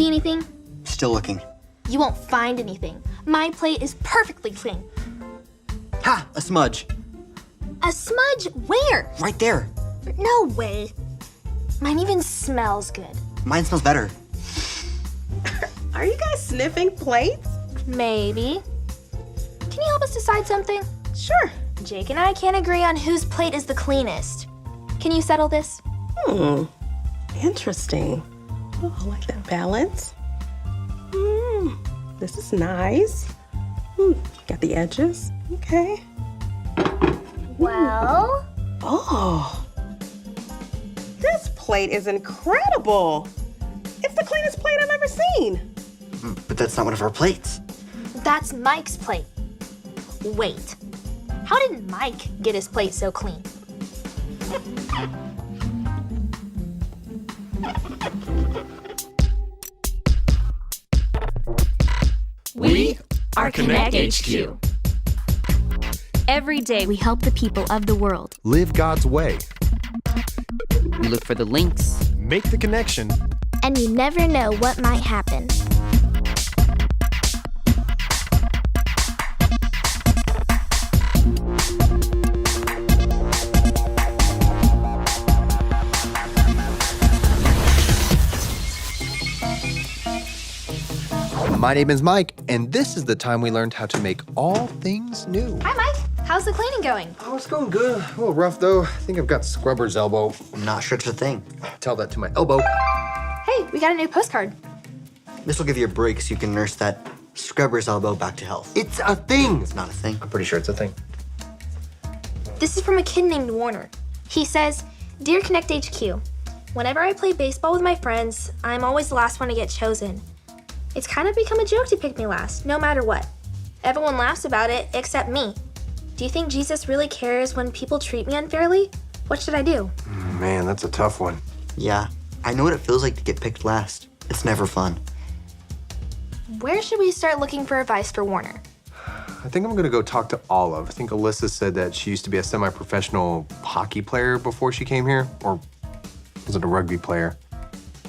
See anything? Still looking. You won't find anything. My plate is perfectly clean. Ha! A smudge. A smudge? Where? Right there. No way. Mine even smells good. Mine smells better. Are you guys sniffing plates? Maybe. Can you help us decide something? Sure. Jake and I can't agree on whose plate is the cleanest. Can you settle this? Interesting. Oh, I like that balance. This is nice. Got the edges. Okay. Well? Oh. This plate is incredible. It's the cleanest plate I've ever seen. But that's not one of our plates. That's Mike's plate. Wait. How did Mike get his plate so clean? We are Connect HQ. Every day we help the people of the world. Live God's way. We look for the links. Make the connection. And you never know what might happen. My name is Mike, and this is the time we learned how to make all things new. Hi, Mike. How's the cleaning going? Oh, it's going good. A little rough, though. I think I've got scrubber's elbow. I'm not sure it's a thing. Tell that to my elbow. Hey, we got a new postcard. This will give you a break so you can nurse that scrubber's elbow back to health. It's a thing. It's not a thing. I'm pretty sure it's a thing. This is from a kid named Warner. He says, Dear Connect HQ, whenever I play baseball with my friends, I'm always the last one to get chosen. It's kind of become a joke to pick me last, no matter what. Everyone laughs about it, except me. Do you think Jesus really cares when people treat me unfairly? What should I do? Man, that's a tough one. Yeah, I know what it feels like to get picked last. It's never fun. Where should we start looking for advice for Warner? I think I'm gonna go talk to Olive. I think Alyssa said that she used to be a semi-professional hockey player before she came here, or was it a rugby player?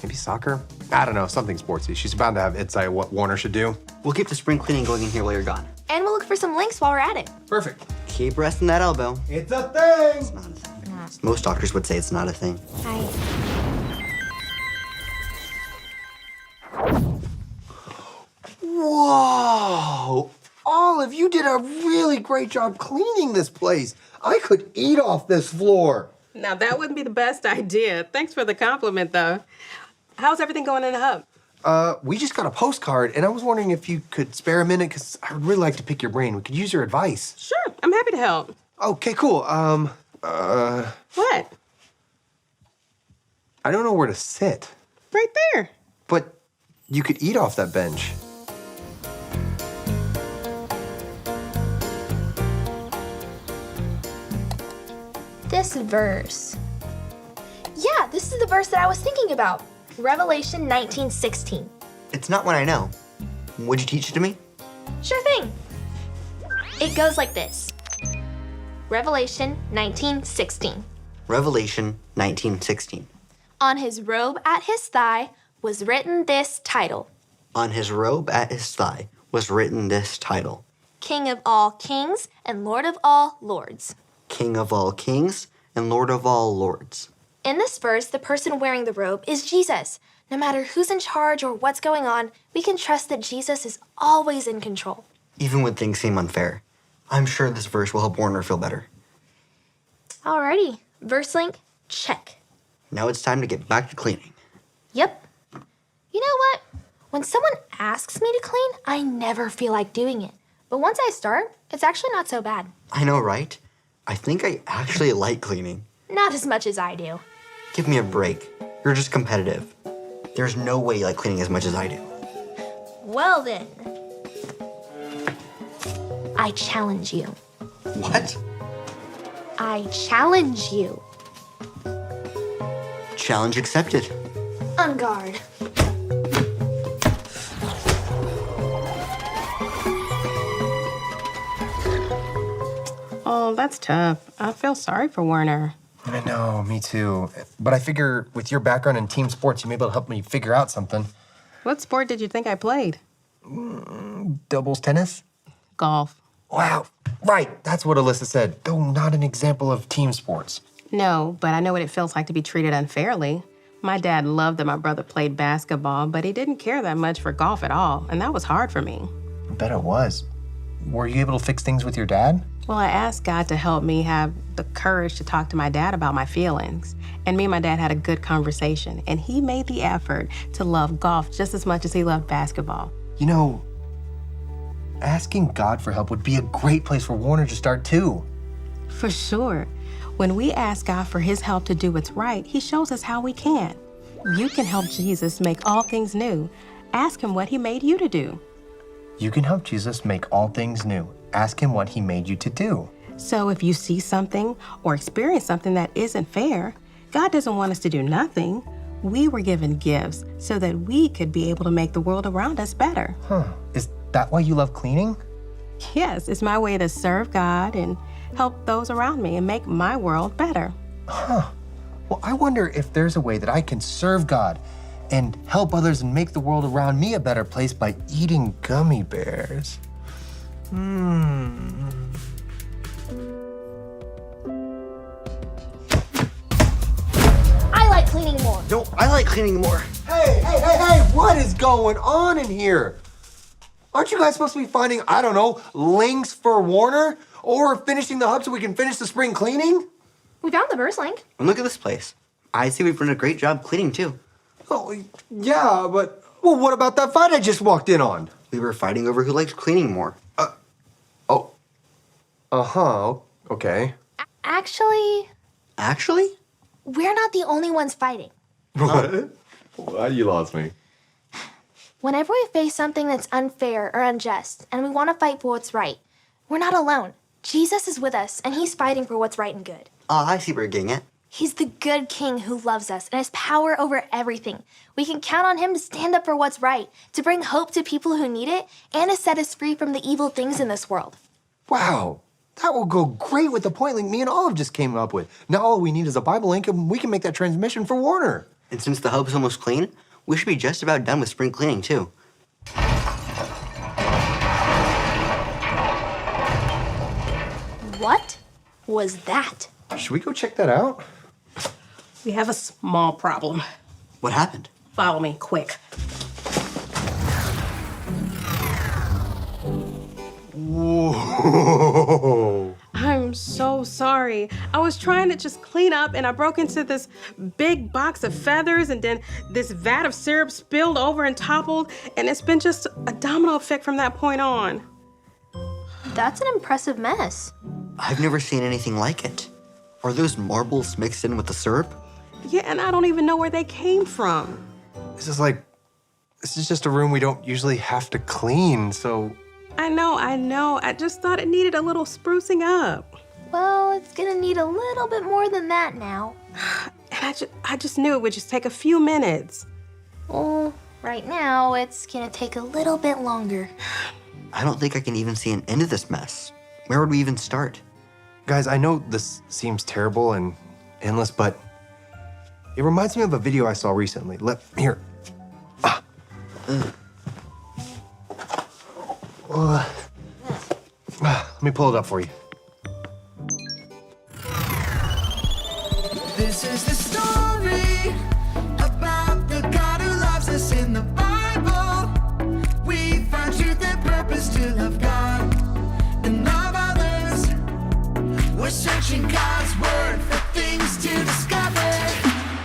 Maybe soccer? I don't know, something sportsy. She's bound to have insight on what Warner should do. We'll keep the spring cleaning going in here while you're gone. And we'll look for some links while we're at it. Perfect. Keep resting that elbow. It's a thing! It's not a thing. Most doctors would say it's not a thing. Whoa! Olive, you did a really great job cleaning this place. I could eat off this floor. Now, that wouldn't be the best idea. Thanks for the compliment, though. How's everything going in the hub? We just got a postcard, and I was wondering if you could spare a minute, because I would really like to pick your brain. We could use your advice. Sure, I'm happy to help. Okay, cool. What? I don't know where to sit, Right there. but you could eat off that bench. This verse. Yeah, this is the verse that I was thinking about. Revelation 19:16. It's not one I know. Would you teach it to me? Sure thing. It goes like this. Revelation 19:16. Revelation 19:16. On his robe at his thigh was written this title. On his robe at his thigh was written this title. King of all kings and Lord of all lords. King of all kings and Lord of all lords. In this verse, the person wearing the robe is Jesus. No matter who's in charge or what's going on, we can trust that Jesus is always in control. Even when things seem unfair. I'm sure this verse will help Warner feel better. Alrighty, verse link, check. Now it's time to get back to cleaning. Yep. You know what? When someone asks me to clean, I never feel like doing it. But once I start, it's actually not so bad. I know, right? I think I actually like cleaning. Not as much as I do. Give me a break. You're just competitive. There's no way you like cleaning as much as I do. Well then, I challenge you. What? I challenge you. Challenge accepted. On guard. Oh, that's tough. I feel sorry for Warner. I know, me too. But I figure with your background in team sports, you may be able to help me figure out something. What sport did you think I played? Doubles tennis? Golf. Wow, right. That's what Alyssa said. Though not an example of team sports. No, but I know what it feels like to be treated unfairly. My dad loved that my brother played basketball, but he didn't care that much for golf at all, and that was hard for me. I bet it was. Were you able to fix things with your dad? Well, I asked God to help me have the courage to talk to my dad about my feelings. And me and my dad had a good conversation, and he made the effort to love golf just as much as he loved basketball. You know, asking God for help would be a great place for Warner to start too. For sure. When we ask God for his help to do what's right, he shows us how we can. You can help Jesus make all things new. Ask him what he made you to do. You can help Jesus make all things new. Ask him what he made you to do. So if you see something or experience something that isn't fair, God doesn't want us to do nothing. We were given gifts so that we could be able to make the world around us better. Is that why you love cleaning? Yes, it's my way to serve God and help those around me and make my world better. Well, I wonder if there's a way that I can serve God and help others and make the world around me a better place by eating gummy bears. I like cleaning more. No, I like cleaning more. Hey, what is going on in here? Aren't you guys supposed to be finding, I don't know, links for Warner? Or finishing the hub so we can finish the spring cleaning? We found the verse link. And look at this place. I see we've done a great job cleaning too. Oh, yeah, but, well, what about that fight I just walked in on? We were fighting over who likes cleaning more. Okay. Actually, Actually? we're not the only ones fighting. What? Why you lost me? Whenever we face something that's unfair or unjust and we want to fight for what's right, we're not alone. Jesus is with us, and he's fighting for what's right and good. I see where you're getting at. He's the good king who loves us and has power over everything. We can count on him to stand up for what's right, to bring hope to people who need it, and to set us free from the evil things in this world. Wow, that will go great with the point link me and Olive just came up with. Now all we need is a Bible link and we can make that transmission for Warner. And since the hub's almost clean, we should be just about done with spring cleaning too. What was that? Should we go check that out? We have a small problem. What happened? Follow me, quick. Whoa. I'm so sorry. I was trying to just clean up and I broke into this big box of feathers and then this vat of syrup spilled over and toppled, and it's been just a domino effect from that point on. That's an impressive mess. I've never seen anything like it. Are those marbles mixed in with the syrup? Yeah, and I don't even know where they came from. This is just a room we don't usually have to clean, so... I know. I just thought it needed a little sprucing up. Well, it's gonna need a little bit more than that now. And I just knew it would just take a few minutes. Well, right now, it's gonna take a little bit longer. I don't think I can even see an end to this mess. Where would we even start? Guys, I know this seems terrible and endless, but it reminds me of a video I saw recently. Here. Let me pull it up for you. This is the story about the God who loves us in the Bible. We find truth and purpose to love God and love others. We're searching God's word for things to discover.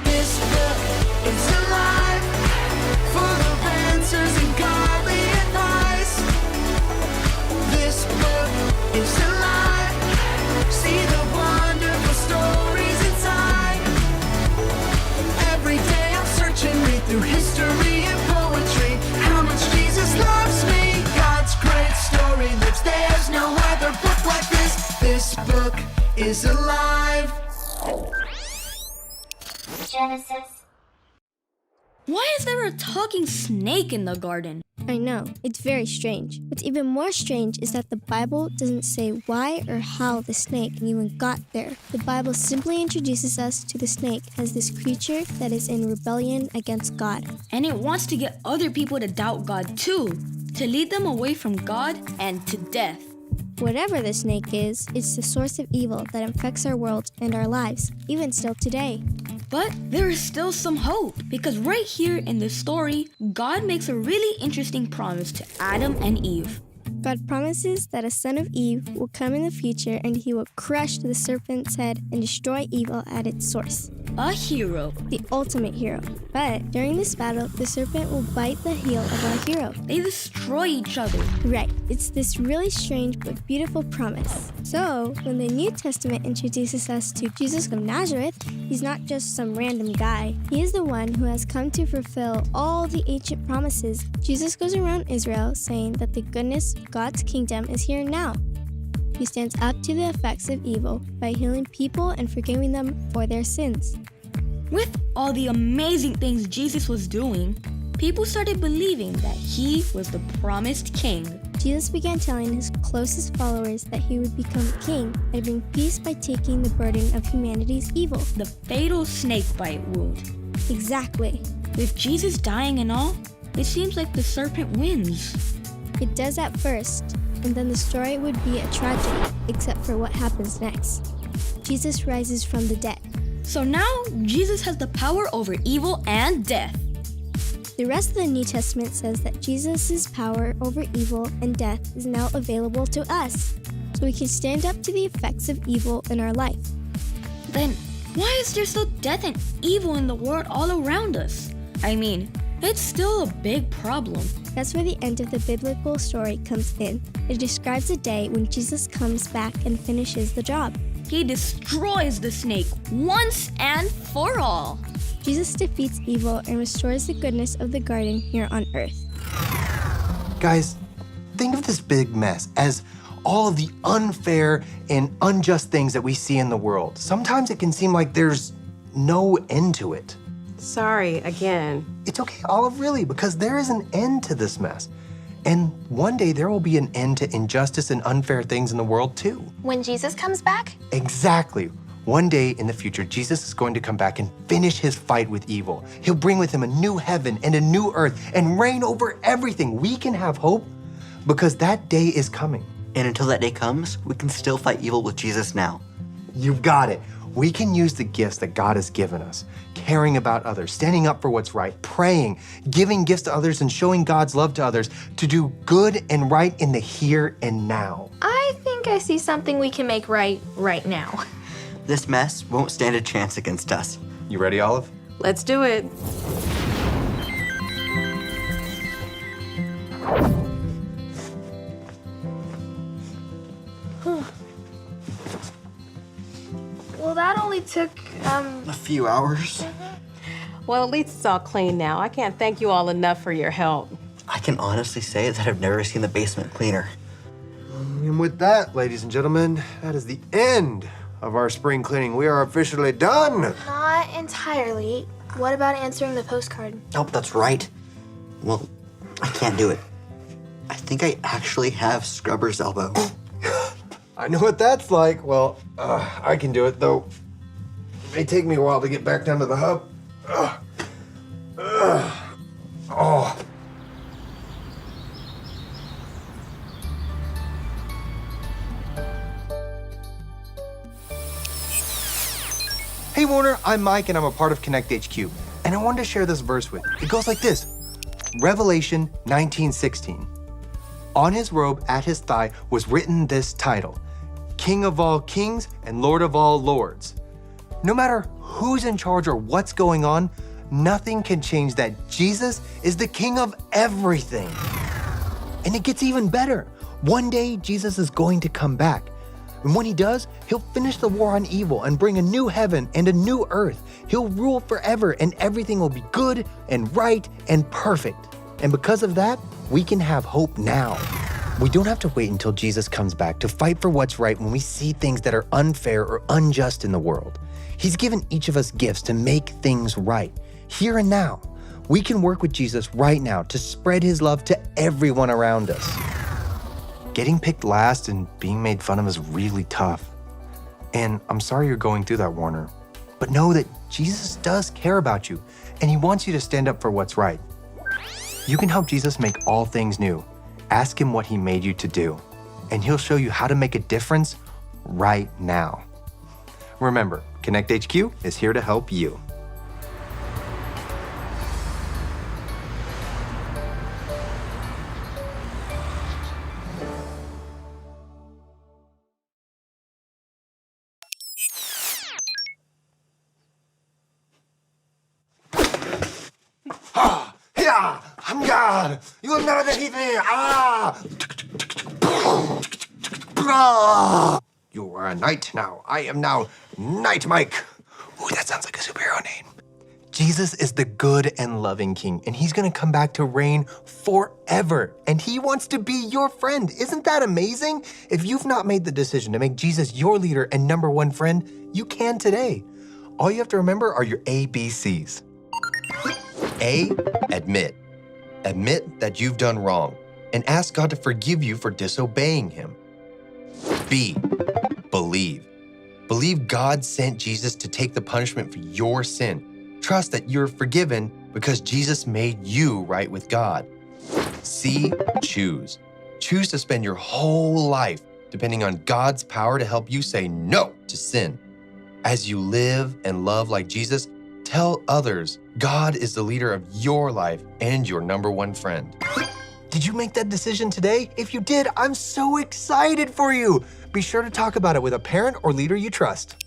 This book is alive, full of answers and godly advice. This book is alive. See the wonderful stories inside. Every day I'm searching, read through history and poetry. How much Jesus loves me. God's great story lives. There's no other book like this. This book is alive. Why is there a talking snake in the garden? I know, it's very strange. What's even more strange is that the Bible doesn't say why or how the snake even got there. The Bible simply introduces us to the snake as this creature that is in rebellion against God. And it wants to get other people to doubt God too, to lead them away from God and to death. Whatever the snake is, it's the source of evil that infects our world and our lives, even still today. But there is still some hope, because right here in this story, God makes a really interesting promise to Adam and Eve. God promises that a son of Eve will come in the future and he will crush the serpent's head and destroy evil at its source. A hero. The ultimate hero. But during this battle, the serpent will bite the heel of our hero. They destroy each other. Right. It's this really strange but beautiful promise. So, when the New Testament introduces us to Jesus of Nazareth, he's not just some random guy. He is the one who has come to fulfill all the ancient promises. Jesus goes around Israel saying that the goodness of God's kingdom is here now. He stands up to the effects of evil by healing people and forgiving them for their sins. With all the amazing things Jesus was doing, people started believing that he was the promised king. Jesus began telling his closest followers that he would become king and bring peace by taking the burden of humanity's evil. The fatal snake bite wound. Exactly. With Jesus dying and all, it seems like the serpent wins. It does at first, and then the story would be a tragedy, except for what happens next. Jesus rises from the dead. So now, Jesus has the power over evil and death. The rest of the New Testament says that Jesus' power over evil and death is now available to us, so we can stand up to the effects of evil in our life. Then, why is there still death and evil in the world all around us? I mean, it's still a big problem. That's where the end of the biblical story comes in. It describes a day when Jesus comes back and finishes the job. He destroys the snake once and for all. Jesus defeats evil and restores the goodness of the garden here on earth. Guys, think of this big mess as all of the unfair and unjust things that we see in the world. Sometimes it can seem like there's no end to it. Sorry, again. It's okay, Olive, really, because there is an end to this mess. And one day there will be an end to injustice and unfair things in the world too. When Jesus comes back? Exactly. One day in the future, Jesus is going to come back and finish his fight with evil. He'll bring with him a new heaven and a new earth and reign over everything. We can have hope because that day is coming. And until that day comes, we can still fight evil with Jesus now. You've got it. We can use the gifts that God has given us, caring about others, standing up for what's right, praying, giving gifts to others, and showing God's love to others to do good and right in the here and now. I think I see something we can make right now. This mess won't stand a chance against us. You ready, Olive? Let's do it. Well, that only took, A few hours. Well, at least it's all clean now. I can't thank you all enough for your help. I can honestly say that I've never seen the basement cleaner. And with that, ladies and gentlemen, that is the end of our spring cleaning. We are officially done. Not entirely. What about answering the postcard? Oh, that's right. Well, I can't do it. I think I actually have scrubber's elbow. I know what that's like. Well, I can do it, though. It may take me a while to get back down to the hub. Oh. Hey Warner, I'm Mike and I'm a part of Connect HQ. And I wanted to share this verse with you. It goes like this. Revelation 19:16. On his robe at his thigh was written this title, King of all kings and Lord of all lords. No matter who's in charge or what's going on, nothing can change that Jesus is the King of everything. And it gets even better. One day, Jesus is going to come back. And when he does, he'll finish the war on evil and bring a new heaven and a new earth. He'll rule forever and everything will be good and right and perfect. And because of that, we can have hope now. We don't have to wait until Jesus comes back to fight for what's right when we see things that are unfair or unjust in the world. He's given each of us gifts to make things right, here and now. We can work with Jesus right now to spread his love to everyone around us. Getting picked last and being made fun of is really tough. And I'm sorry you're going through that, Warner. But know that Jesus does care about you, and he wants you to stand up for what's right. You can help Jesus make all things new. Ask him what he made you to do, and he'll show you how to make a difference right now. Remember, Connect HQ is here to help you. 야, 함가, 이건 나라의 힘이 You are a knight now. I am now Knight Mike. Ooh, that sounds like a superhero name. Jesus is the good and loving king, and he's gonna come back to reign forever. And he wants to be your friend. Isn't that amazing? If you've not made the decision to make Jesus your leader and number one friend, you can today. All you have to remember are your ABCs. A, admit. Admit that you've done wrong and ask God to forgive you for disobeying him. B, believe. Believe God sent Jesus to take the punishment for your sin. Trust that you're forgiven because Jesus made you right with God. C, choose. Choose to spend your whole life depending on God's power to help you say no to sin. As you live and love like Jesus, tell others God is the leader of your life and your number one friend. Did you make that decision today? If you did, I'm so excited for you. Be sure to talk about it with a parent or leader you trust.